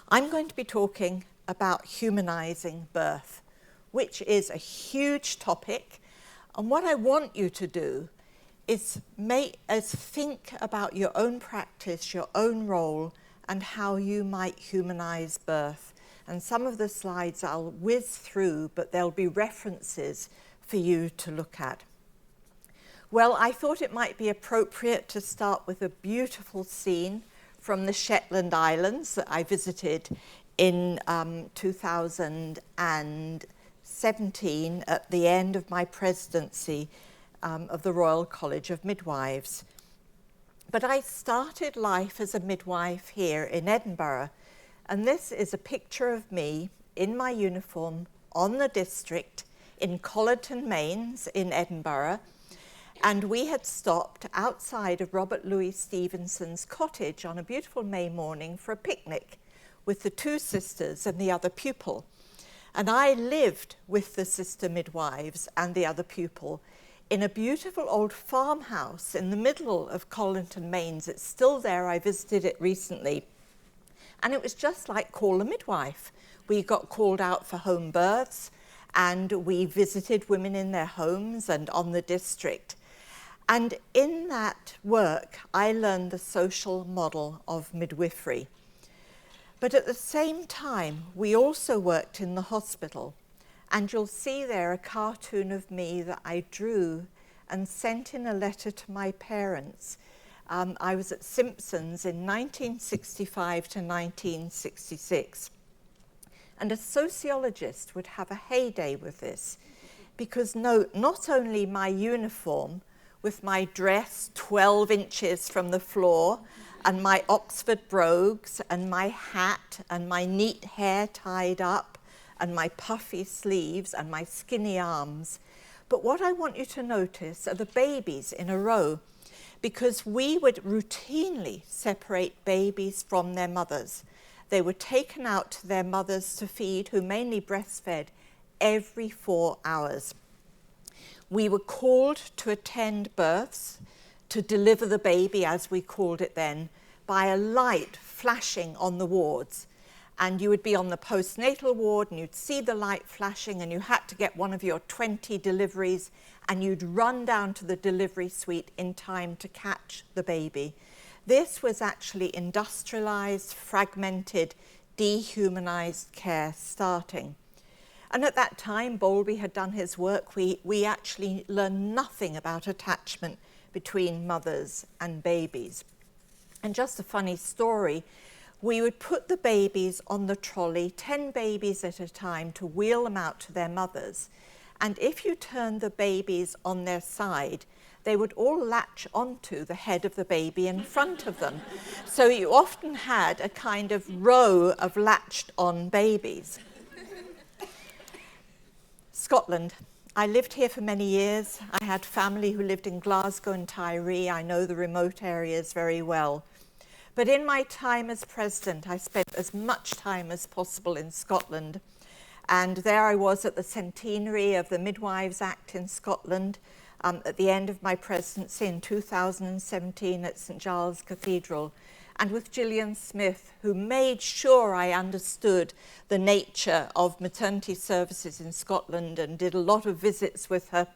I'm going to be talking about humanizing birth, which is a huge topic. And what I want you to do is think about your own practice, your own role, and how you might humanize birth. And some of the slides I'll whiz through, but there'll be references for you to look at. Well, I thought it might be appropriate to start with a beautiful scene from the Shetland Islands that I visited in 2017 at the end of my presidency of the Royal College of Midwives. But I started life as a midwife here in Edinburgh, and this is a picture of me in my uniform on the district in Collerton Mains in Edinburgh. And we had stopped outside of Robert Louis Stevenson's cottage on a beautiful May morning for a picnic with the two sisters and the other pupil. And I lived with the sister midwives and the other pupil in a beautiful old farmhouse in the middle of Collerton Mains. It's still there. I visited it recently. And it was just like Call a Midwife. We got called out for home births, and we visited women in their homes and on the district. And in that work, I learned the social model of midwifery. But at the same time, we also worked in the hospital. And you'll see there a cartoon of me that I drew and sent in a letter to my parents. I was at Simpson's in 1965 to 1966. And a sociologist would have a heyday with this, because note, not only my uniform with my dress 12 inches from the floor, and my Oxford brogues, and my hat, and my neat hair tied up, and my puffy sleeves, and my skinny arms. But what I want you to notice are the babies in a row, because we would routinely separate babies from their mothers. They were taken out to their mothers to feed, who mainly breastfed, every 4 hours. We were called to attend births, to deliver the baby, as we called it then, by a light flashing on the wards. And you would be on the postnatal ward and you'd see the light flashing, and you had to get one of your 20 deliveries, and you'd run down to the delivery suite in time to catch the baby. This was actually industrialized, fragmented, dehumanized care starting. And at that time, Bowlby had done his work. We actually learned nothing about attachment between mothers and babies. And just a funny story, we would put the babies on the trolley, 10 babies at a time, to wheel them out to their mothers. And if you turned the babies on their side, they would all latch onto the head of the baby in front of them. So you often had a kind of row of latched on babies. Scotland. I lived here for many years. I had family who lived in Glasgow and Tiree. I know the remote areas very well. But in my time as president, I spent as much time as possible in Scotland. And there I was at the centenary of the Midwives Act in Scotland at the end of my presidency in 2017 at St Giles Cathedral, and with Gillian Smith, who made sure I understood the nature of maternity services in Scotland and did a lot of visits with her.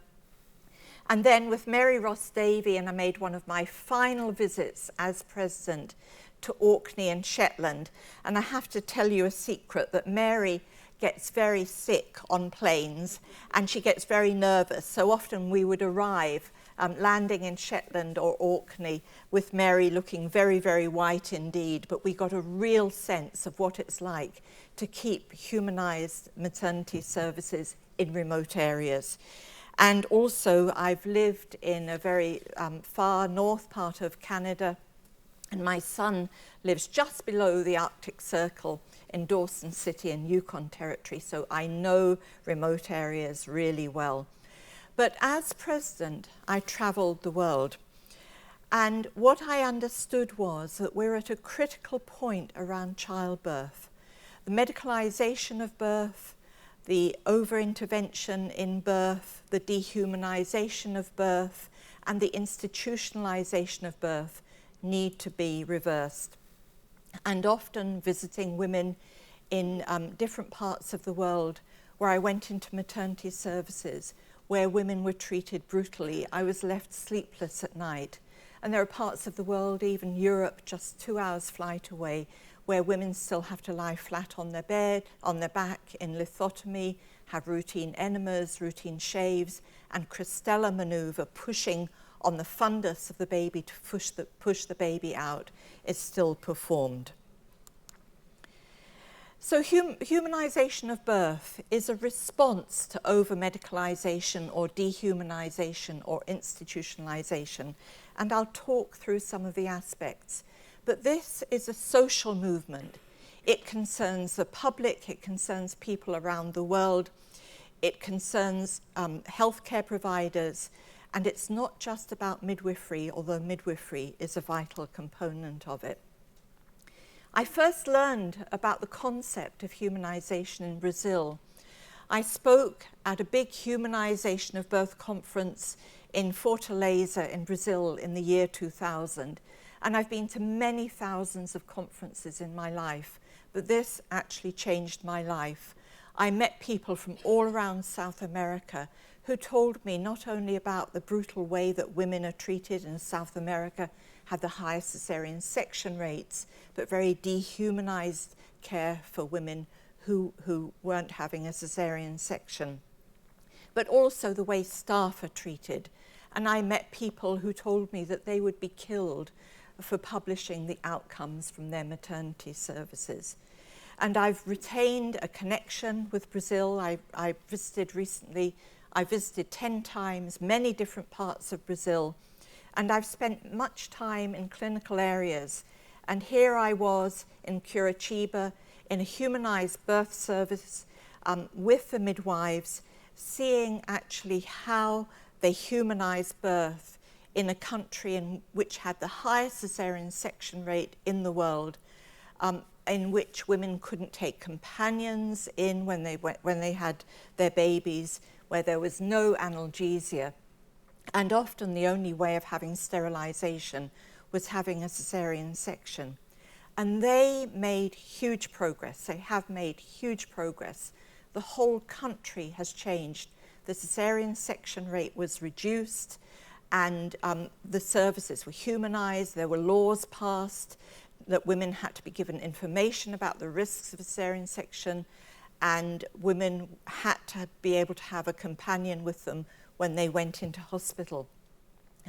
And then with Mary Ross Davey, and I made one of my final visits as president to Orkney and Shetland. And I have to tell you a secret, that Mary gets very sick on planes and she gets very nervous. So often we would arrive landing in Shetland or Orkney with Mary looking very, very white indeed, but we got a real sense of what it's like to keep humanized maternity services in remote areas. And also I've lived in a very far north part of Canada, and my son lives just below the Arctic Circle in Dawson City in Yukon Territory, so I know remote areas really well. But as president, I traveled the world. And what I understood was that we're at a critical point around childbirth. The medicalization of birth, the over-intervention in birth, the dehumanization of birth, and the institutionalization of birth need to be reversed. and often visiting women in different parts of the world, where I went into maternity services where women were treated brutally. I was left sleepless at night. And there are parts of the world, even Europe, just 2 hours flight away, where women still have to lie flat on their bed, on their back in lithotomy, have routine enemas, routine shaves, and Christella maneuver, pushing on the fundus of the baby to push the baby out, is still performed. So humanization of birth is a response to over-medicalization or dehumanization or institutionalization, and I'll talk through some of the aspects. But this is a social movement. It concerns the public, it concerns people around the world, it concerns healthcare providers, and it's not just about midwifery, although midwifery is a vital component of it. I first learned about the concept of humanization in Brazil. I spoke at a big Humanization of Birth conference in Fortaleza in Brazil in the year 2000, and I've been to many thousands of conferences in my life, but this actually changed my life. I met people from all around South America who told me not only about the brutal way that women are treated in South America, have the highest cesarean section rates, but very dehumanized care for women who weren't having a cesarean section, but also the way staff are treated. And I met people who told me that they would be killed for publishing the outcomes from their maternity services. And I've retained a connection with Brazil. I visited recently. I visited 10 times, many different parts of Brazil. And I've spent much time in clinical areas. And here I was in Curitiba in a humanized birth service with the midwives, seeing actually how they humanized birth in a country which had the highest cesarean section rate in the world, in which women couldn't take companions in when they had their babies, where there was no analgesia. And often the only way of having sterilization was having a cesarean section. And they made huge progress. They have made huge progress. The whole country has changed. The cesarean section rate was reduced, and the services were humanized. There were laws passed that women had to be given information about the risks of cesarean section, and women had to be able to have a companion with them when they went into hospital.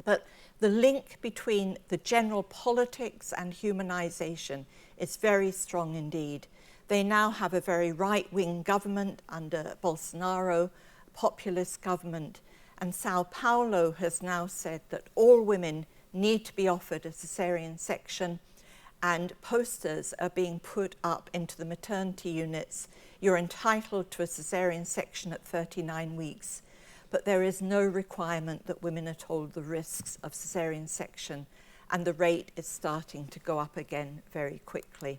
But the link between the general politics and humanization is very strong indeed. They now have a very right-wing government under Bolsonaro, populist government, and Sao Paulo has now said that all women need to be offered a cesarean section, and posters are being put up into the maternity units. You're entitled to a cesarean section at 39 weeks. But there is no requirement that women are told the risks of cesarean section, and the rate is starting to go up again very quickly.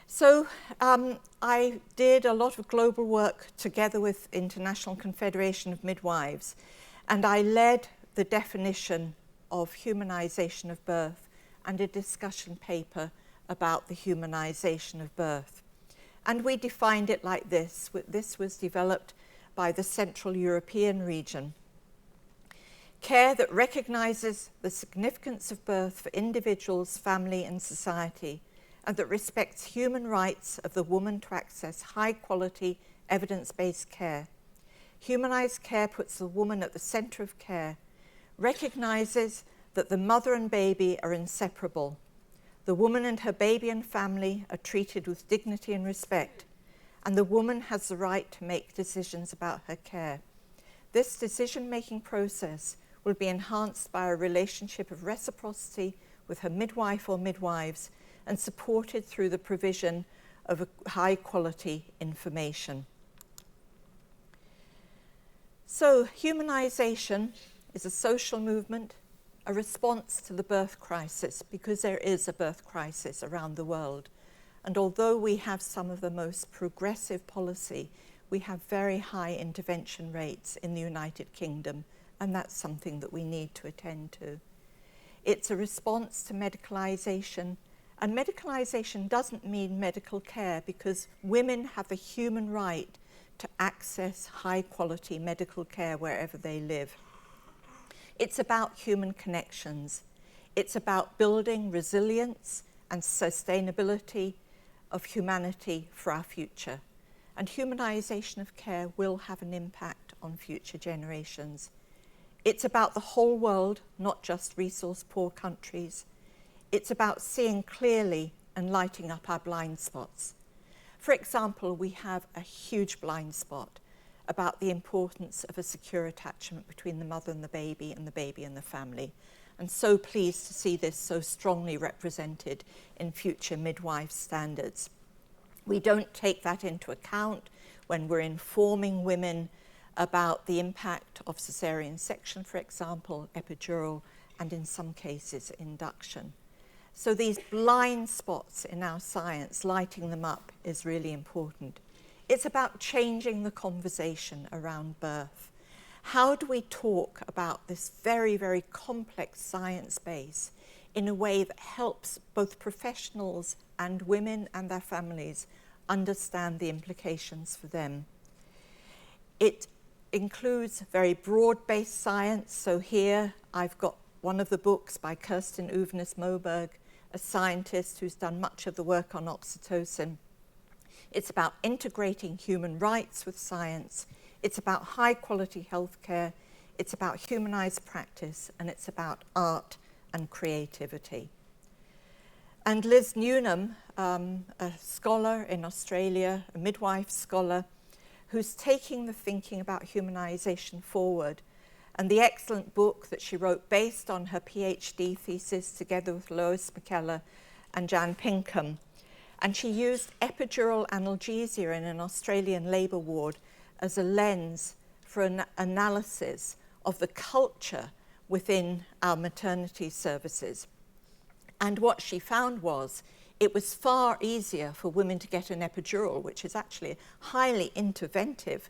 So I did a lot of global work together with International Confederation of Midwives, and I led the definition of humanization of birth and a discussion paper about the humanization of birth. And we defined it like this. This was developed by the Central European region. Care that recognizes the significance of birth for individuals, family, and society, and that respects human rights of the woman to access high-quality, evidence-based care. Humanized care puts the woman at the center of care, recognizes that the mother and baby are inseparable. The woman and her baby and family are treated with dignity and respect, and the woman has the right to make decisions about her care. This decision-making process will be enhanced by a relationship of reciprocity with her midwife or midwives, and supported through the provision of high-quality information. So, humanization is a social movement, a response to the birth crisis, because there is a birth crisis around the world. And although we have some of the most progressive policy, we have very high intervention rates in the United Kingdom, and that's something that we need to attend to. It's a response to medicalization And medicalisation doesn't mean medical care, because women have a human right to access high-quality medical care wherever they live. It's about human connections. It's about building resilience and sustainability of humanity for our future. And humanisation of care will have an impact on future generations. It's about the whole world, not just resource-poor countries. It's about seeing clearly and lighting up our blind spots. For example, we have a huge blind spot about the importance of a secure attachment between the mother and the baby and the family. And so pleased to see this so strongly represented in future midwife standards. We don't take that into account when we're informing women about the impact of caesarean section, for example, epidural, and in some cases induction. So these blind spots in our science, lighting them up is really important. It's about changing the conversation around birth. How do we talk about this very, very complex science base in a way that helps both professionals and women and their families understand the implications for them? It includes very broad-based science. So here I've got one of the books by Kirsten Uvnes-Moberg, a scientist who's done much of the work on oxytocin. It's about integrating human rights with science. It's about high-quality healthcare. It's about humanised practice, and it's about art and creativity. And Liz Newnham, a scholar in Australia, a midwife scholar, who's taking the thinking about humanisation forward, and the excellent book that she wrote based on her PhD thesis together with Lois McKellar and Jan Pinkham. And she used epidural analgesia in an Australian labour ward as a lens for an analysis of the culture within our maternity services. And what she found was it was far easier for women to get an epidural, which is actually highly interventive,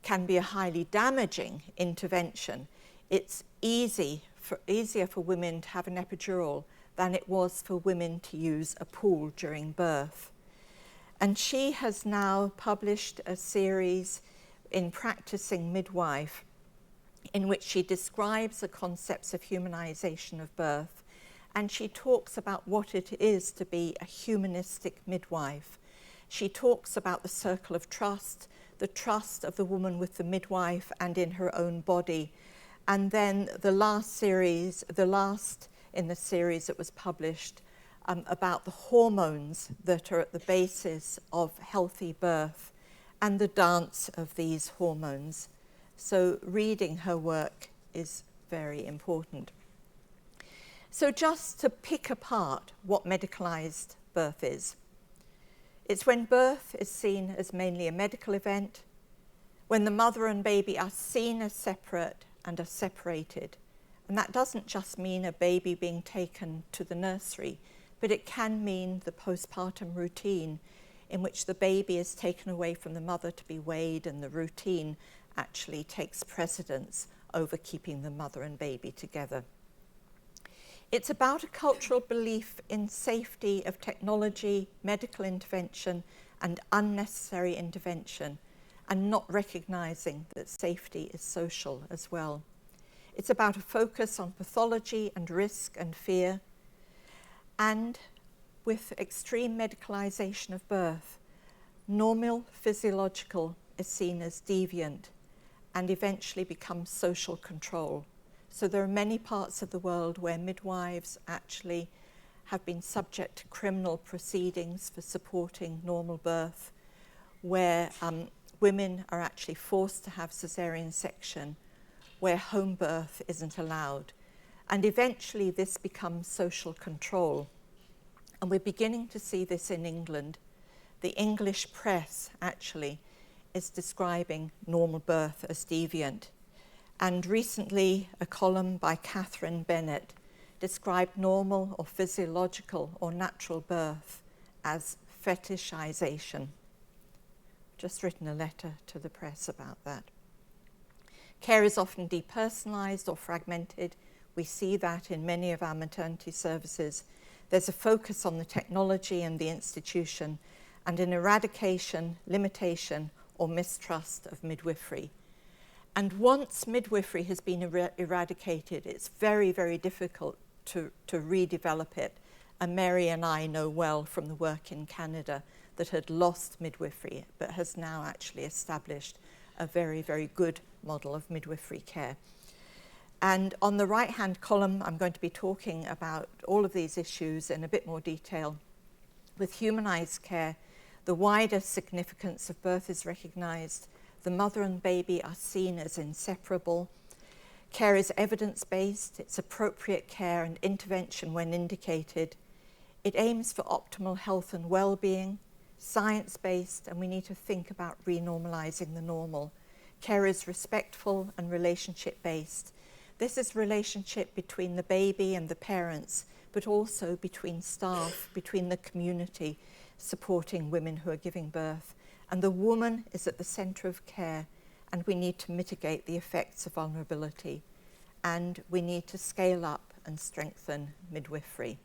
can be a highly damaging intervention. It's easier for women to have an epidural than it was for women to use a pool during birth. And she has now published a series in Practicing Midwife in which she describes the concepts of humanization of birth, and she talks about what it is to be a humanistic midwife. She talks about the circle of trust, the trust of the woman with the midwife and in her own body. And then the last in the series that was published about the hormones that are at the basis of healthy birth and the dance of these hormones. So reading her work is very important. So just to pick apart what medicalised birth is. It's when birth is seen as mainly a medical event, when the mother and baby are seen as separate and are separated. And that doesn't just mean a baby being taken to the nursery, but it can mean the postpartum routine in which the baby is taken away from the mother to be weighed, and the routine actually takes precedence over keeping the mother and baby together. It's about a cultural belief in safety of technology, medical intervention, and unnecessary intervention, and not recognising that safety is social as well. It's about a focus on pathology and risk and fear, and with extreme medicalisation of birth, normal physiological is seen as deviant and eventually becomes social control. So there are many parts of the world where midwives actually have been subject to criminal proceedings for supporting normal birth, where women are actually forced to have caesarean section, where home birth isn't allowed. And eventually this becomes social control. And we're beginning to see this in England. The English press actually is describing normal birth as deviant. And recently, a column by Catherine Bennett described normal or physiological or natural birth as fetishization. Just written a letter to the press about that. Care is often depersonalized or fragmented, We see that in many of our maternity services. There's a focus on the technology and the institution, and an eradication, limitation, or mistrust of midwifery. And once midwifery has been eradicated, it's very, very difficult to redevelop it. And Mary and I know well from the work in Canada that had lost midwifery, but has now actually established a very, very good model of midwifery care. And on the right-hand column, I'm going to be talking about all of these issues in a bit more detail. With humanized care, the wider significance of birth is recognized. The mother and baby are seen as inseparable. Care is evidence-based. It's appropriate care and intervention when indicated. It aims for optimal health and well-being, science-based, and we need to think about renormalizing the normal. Care is respectful and relationship-based. This is relationship between the baby and the parents, but also between staff, between the community, supporting women who are giving birth. And the woman is at the centre of care, and we need to mitigate the effects of vulnerability. And we need to scale up and strengthen midwifery.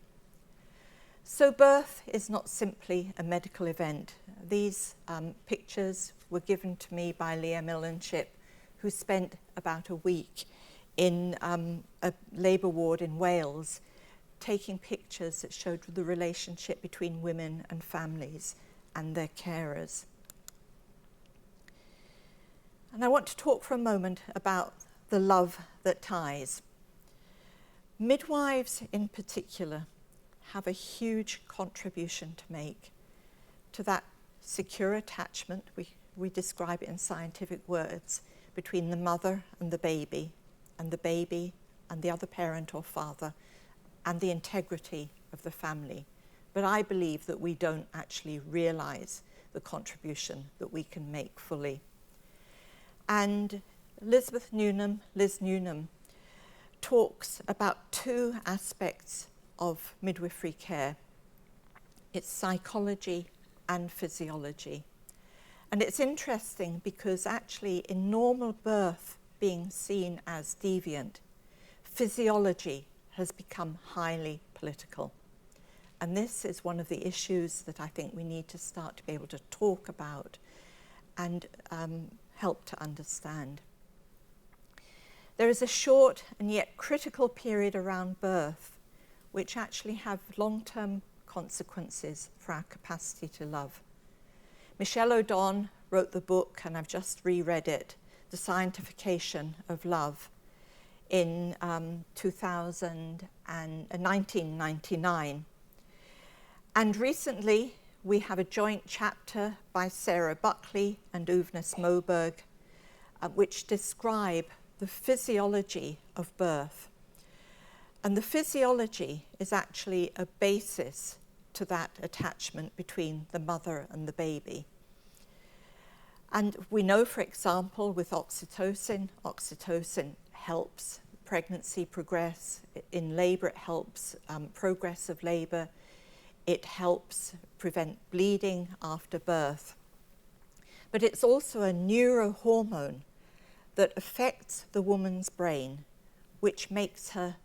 So birth is not simply a medical event. These pictures were given to me by Leah Millenship, who spent about a week in a labour ward in Wales, taking pictures that showed the relationship between women and families and their carers. And I want to talk for a moment about the love that ties. Midwives in particular have a huge contribution to make to that secure attachment, we describe it in scientific words, between the mother and the baby and the other parent or father, and the integrity of the family. But I believe that we don't actually realize the contribution that we can make fully. And Liz Newnham, talks about two aspects of midwifery care. It's psychology and physiology. And it's interesting because actually in normal birth being seen as deviant, physiology has become highly political. And this is one of the issues that I think we need to start to be able to talk about and help to understand. There is a short and yet critical period around birth which actually have long-term consequences for our capacity to love. Michelle O'Don wrote the book, and I've just reread it, The Scientification of Love, in 1999. And recently, we have a joint chapter by Sarah Buckley and Uvness Moberg, which describe the physiology of birth. And the physiology is actually a basis to that attachment between the mother and the baby. And we know, for example, with oxytocin helps pregnancy progress. In labour, it helps progress of labour. It helps prevent bleeding after birth. But it's also a neurohormone that affects the woman's brain, which makes her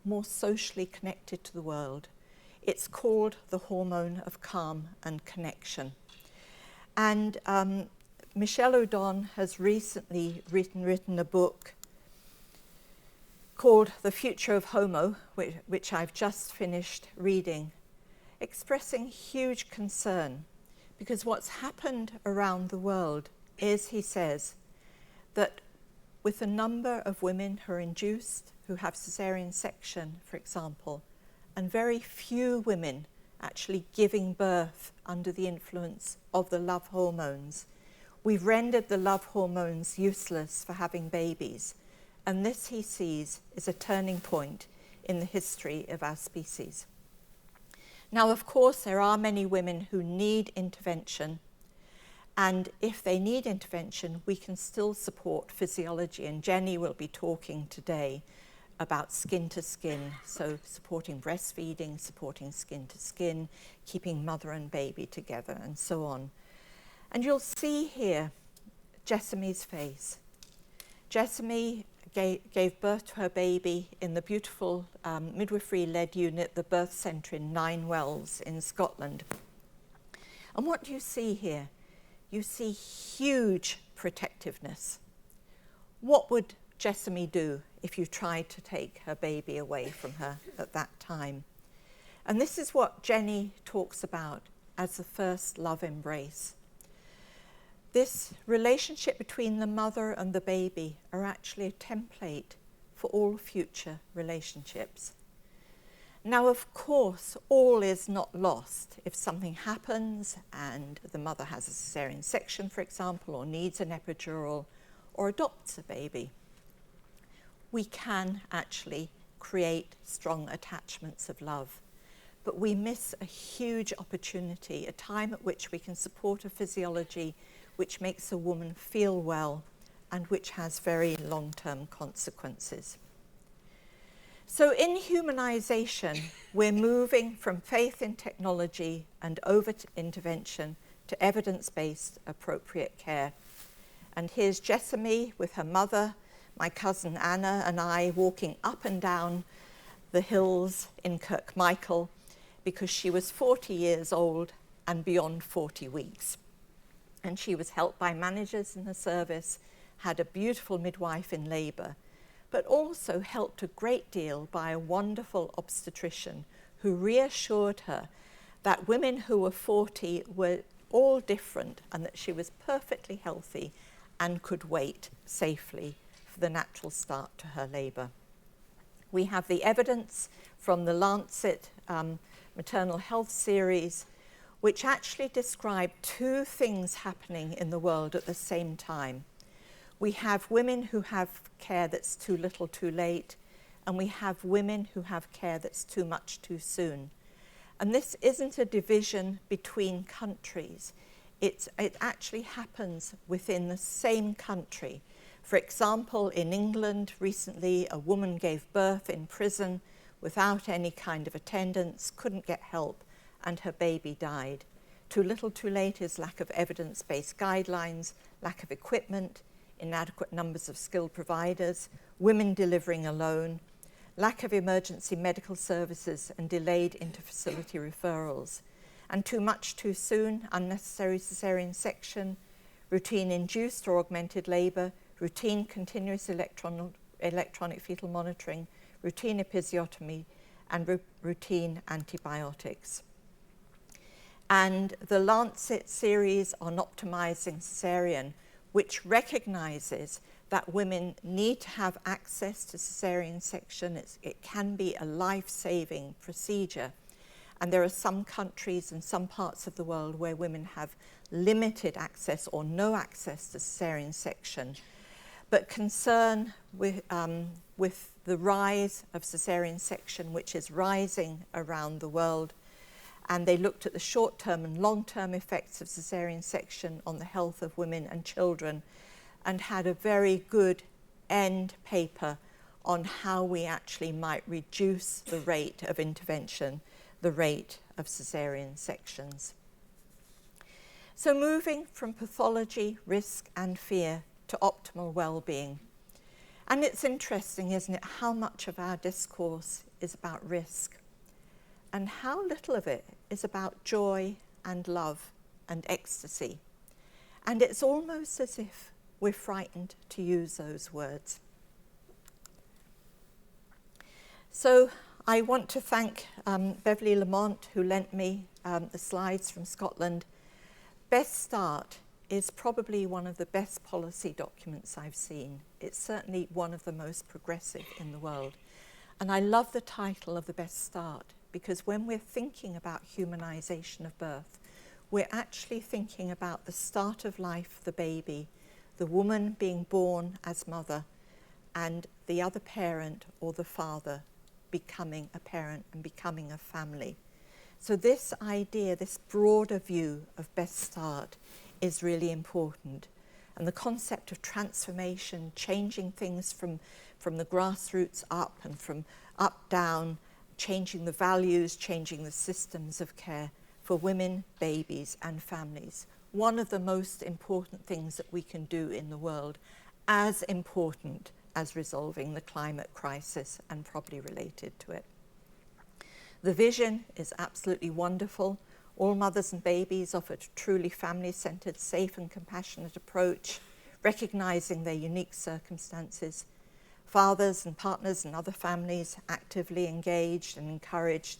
more socially connected to the world. It's called the hormone of calm and connection. And Michelle O'Don has recently written a book called The Future of Homo, which I've just finished reading, expressing huge concern, because what's happened around the world is, he says, that with the number of women who are induced, who have caesarean section, for example, and very few women actually giving birth under the influence of the love hormones, we've rendered the love hormones useless for having babies. And this, he sees, is a turning point in the history of our species. Now, of course, there are many women who need intervention. And if they need intervention, we can still support physiology. And Jenny will be talking today about skin to skin, so supporting breastfeeding, supporting skin to skin, keeping mother and baby together, and so on. And you'll see here Jessamy's face. Jessamy gave birth to her baby in the beautiful midwifery-led unit, the Birth Centre in Nine Wells in Scotland. And what do you see here? You see huge protectiveness. What would Jessamy do if you tried to take her baby away from her at that time? And this is what Jenny talks about as the first love embrace. This relationship between the mother and the baby are actually a template for all future relationships. Now, of course, all is not lost. If something happens and the mother has a cesarean section, for example, or needs an epidural, or adopts a baby, we can actually create strong attachments of love. But we miss a huge opportunity, a time at which we can support a physiology which makes a woman feel well and which has very long-term consequences. So in humanization, we're moving from faith in technology and over-intervention to evidence-based appropriate care. And here's Jessamy with her mother, my cousin Anna, and I walking up and down the hills in Kirkmichael because she was 40 years old and beyond 40 weeks. And she was helped by managers in the service, had a beautiful midwife in labour, but also helped a great deal by a wonderful obstetrician who reassured her that women who were 40 were all different and that she was perfectly healthy and could wait safely for the natural start to her labour. We have the evidence from the Lancet Maternal Health series, which actually describe two things happening in the world at the same time. We have women who have care that's too little too late, and we have women who have care that's too much too soon. And this isn't a division between countries. It actually happens within the same country. For example, in England recently, a woman gave birth in prison without any kind of attendance, couldn't get help, and her baby died. Too little too late is lack of evidence-based guidelines, lack of equipment, inadequate numbers of skilled providers, women delivering alone, lack of emergency medical services and delayed interfacility referrals. And too much too soon, unnecessary caesarean section, routine-induced or augmented labour, routine continuous electronic fetal monitoring, routine episiotomy, and routine antibiotics. And the Lancet series on optimizing caesarean, which recognizes that women need to have access to caesarean section. It can be a life-saving procedure. And there are some countries and some parts of the world where women have limited access or no access to caesarean section. But concern with the rise of caesarean section, which is rising around the world, and they looked at the short-term and long-term effects of caesarean section on the health of women and children, and had a very good end paper on how we actually might reduce the rate of intervention, the rate of caesarean sections. So moving from pathology, risk and fear to optimal well-being. And it's interesting, isn't it, how much of our discourse is about risk and how little of it is about joy and love and ecstasy. And it's almost as if we're frightened to use those words. So I want to thank Beverly Lamont, who lent me the slides from Scotland. Best Start is probably one of the best policy documents I've seen. It's certainly one of the most progressive in the world. And I love the title of the Best Start, because when we're thinking about humanization of birth, we're actually thinking about the start of life, the baby, the woman being born as mother, and the other parent or the father becoming a parent and becoming a family. So this idea, this broader view of Best Start is really important. And the concept of transformation, changing things from the grassroots up and from up down, changing the values, changing the systems of care for women, babies and families. One of the most important things that we can do in the world, as important as resolving the climate crisis and probably related to it. The vision is absolutely wonderful. All mothers and babies offered a truly family-centred, safe and compassionate approach, recognising their unique circumstances. Fathers and partners and other families actively engaged and encouraged,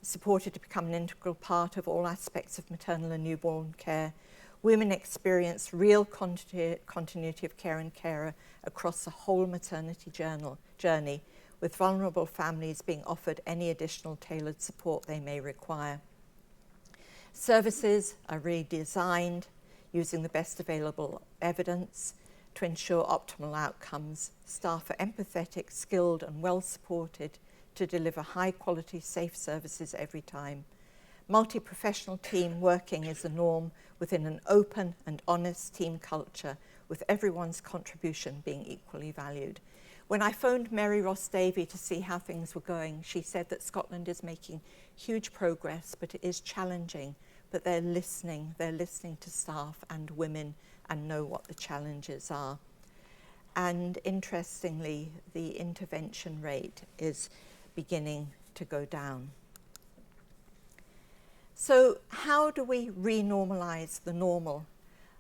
supported to become an integral part of all aspects of maternal and newborn care. Women experienced real continuity of care and carer across the whole maternity journey, with vulnerable families being offered any additional tailored support they may require. Services are redesigned using the best available evidence to ensure optimal outcomes. Staff are empathetic, skilled and well supported to deliver high quality, safe services every time. Multi-professional team working is the norm within an open and honest team culture, with everyone's contribution being equally valued. When I phoned Mary Ross Davey to see how things were going, she said that Scotland is making huge progress, but it is challenging, but they're listening to staff and women and know what the challenges are. And interestingly, the intervention rate is beginning to go down. So how do we renormalize the normal?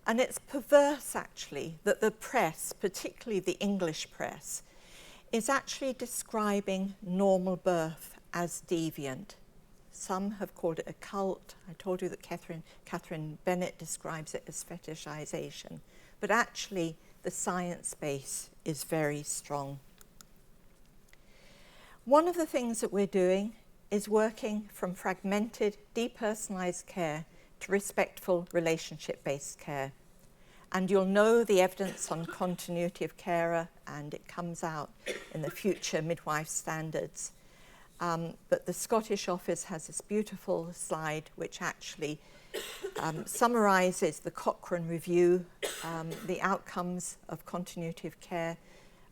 And it's perverse, actually, that the press, particularly the English press, is actually describing normal birth as deviant. Some have called it a cult. I told you that Catherine Bennett describes it as fetishization. But actually, the science base is very strong. One of the things that we're doing is working from fragmented, depersonalized care to respectful, relationship-based care. And you'll know the evidence on continuity of carer, and it comes out in the future midwife standards. But the Scottish office has this beautiful slide which actually summarises the Cochrane review, the outcomes of continuity of care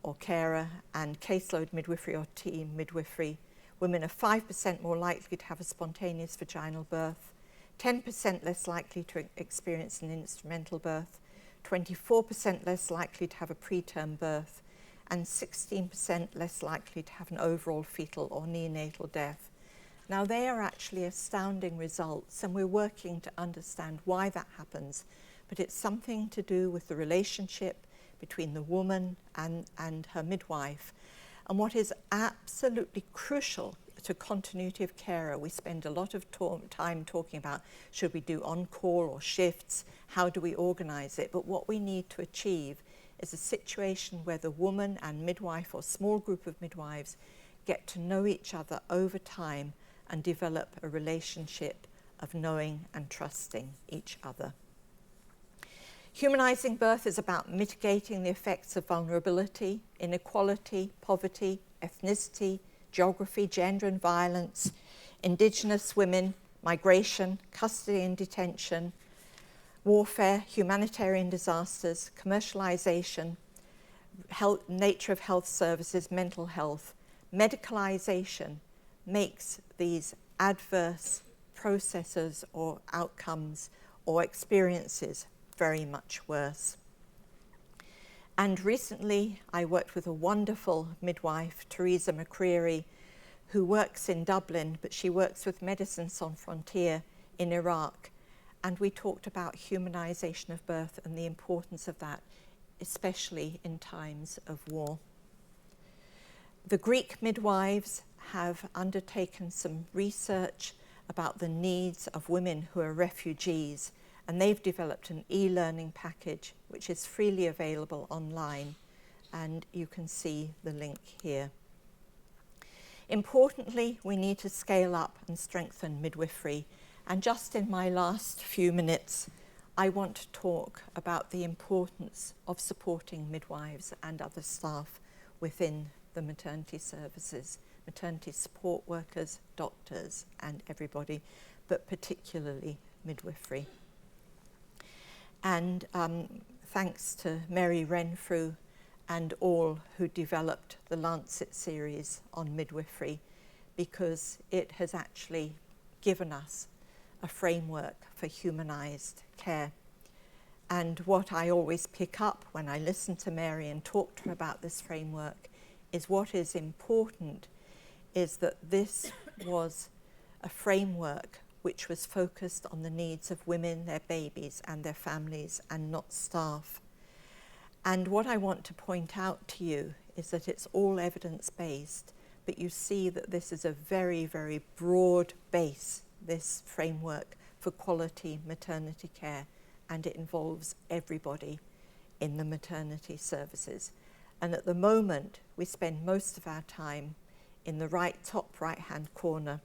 or carer and caseload midwifery or team midwifery. Women are 5% more likely to have a spontaneous vaginal birth, 10% less likely to experience an instrumental birth, 24% less likely to have a preterm birth, and 16% less likely to have an overall fetal or neonatal death. Now, they are actually astounding results, and we're working to understand why that happens, but it's something to do with the relationship between the woman and her midwife. And what is absolutely crucial to continuity of care, we spend a lot of time talking about should we do on-call or shifts, how do we organise it, but what we need to achieve is a situation where the woman and midwife or small group of midwives get to know each other over time and develop a relationship of knowing and trusting each other. Humanizing birth is about mitigating the effects of vulnerability, inequality, poverty, ethnicity, geography, gender and violence, Indigenous women, migration, custody and detention, warfare, humanitarian disasters, commercialization, nature of health services, mental health. Medicalization makes these adverse processes or outcomes or experiences very much worse. And recently I worked with a wonderful midwife, Teresa McCreary, who works in Dublin, but she works with Médecins Sans Frontières in Iraq. And we talked about humanization of birth and the importance of that, especially in times of war. The Greek midwives have undertaken some research about the needs of women who are refugees, and they've developed an e-learning package which is freely available online, and you can see the link here. Importantly, we need to scale up and strengthen midwifery, and just in my last few minutes, I want to talk about the importance of supporting midwives and other staff within the maternity services, maternity support workers, doctors, and everybody, but particularly midwifery. And thanks to Mary Renfrew and all who developed the Lancet series on midwifery, because it has actually given us a framework for humanized care. And what I always pick up when I listen to Mary and talk to her about this framework is what is important is that this was a framework which was focused on the needs of women, their babies and their families, and not staff. And what I want to point out to you is that it's all evidence-based, but you see that this is a very, very broad base, this framework for quality maternity care, and it involves everybody in the maternity services. And at the moment, we spend most of our time in the top right-hand corner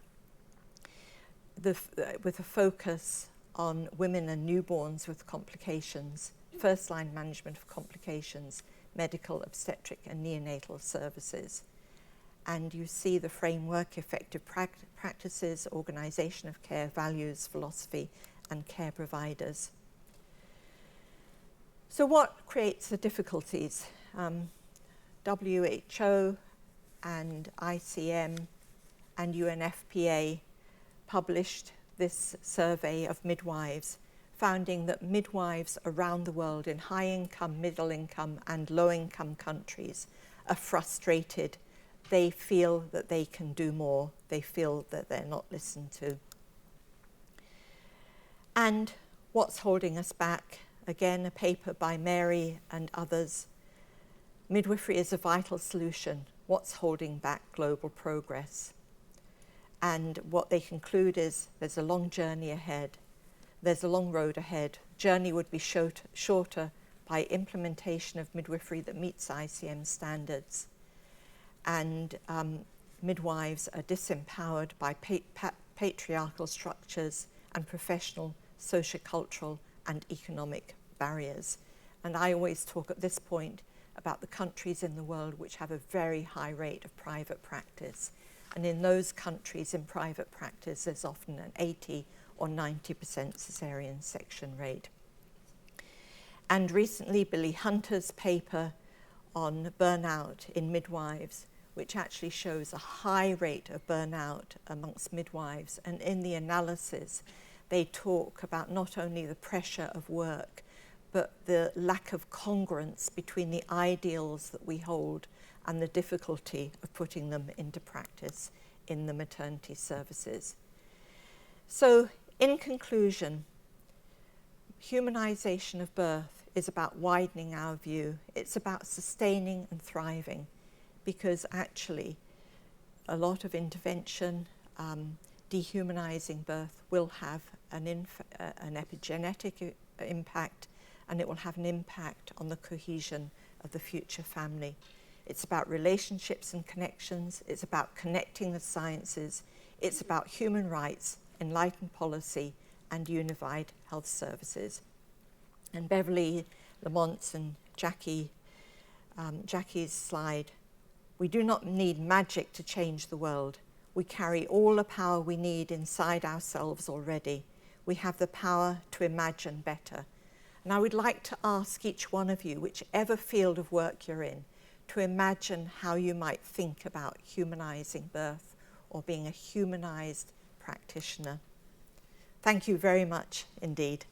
with a focus on women and newborns with complications, first-line management of complications, medical, obstetric and neonatal services. And you see the framework, effective practices, organisation of care, values, philosophy and care providers. So what creates the difficulties? WHO and ICM and UNFPA published this survey of midwives, finding that midwives around the world in high-income, middle-income and low-income countries are frustrated. They feel that they can do more. They feel that they're not listened to. And what's holding us back? Again, a paper by Mary and others. Midwifery is a vital solution. What's holding back global progress? And what they conclude is there's a long journey ahead. There's a long road ahead. Journey would be shorter by implementation of midwifery that meets ICM standards. And midwives are disempowered by patriarchal structures and professional, sociocultural and economic barriers. And I always talk at this point about the countries in the world which have a very high rate of private practice. And in those countries in private practice, there's often an 80 or 90% caesarean section rate. And recently, Billy Hunter's paper on burnout in midwives, which actually shows a high rate of burnout amongst midwives. And in the analysis, they talk about not only the pressure of work, but the lack of congruence between the ideals that we hold and the difficulty of putting them into practice in the maternity services. So, in conclusion, humanization of birth is about widening our view. It's about sustaining and thriving, because actually a lot of intervention, dehumanizing birth will have an epigenetic impact, and it will have an impact on the cohesion of the future family. It's about relationships and connections. It's about connecting the sciences. It's about human rights, enlightened policy, and unified health services. And Beverly Lamont's and Jackie's slide, we do not need magic to change the world. We carry all the power we need inside ourselves already. We have the power to imagine better. And I would like to ask each one of you, whichever field of work you're in, to imagine how you might think about humanizing birth or being a humanized practitioner. Thank you very much indeed.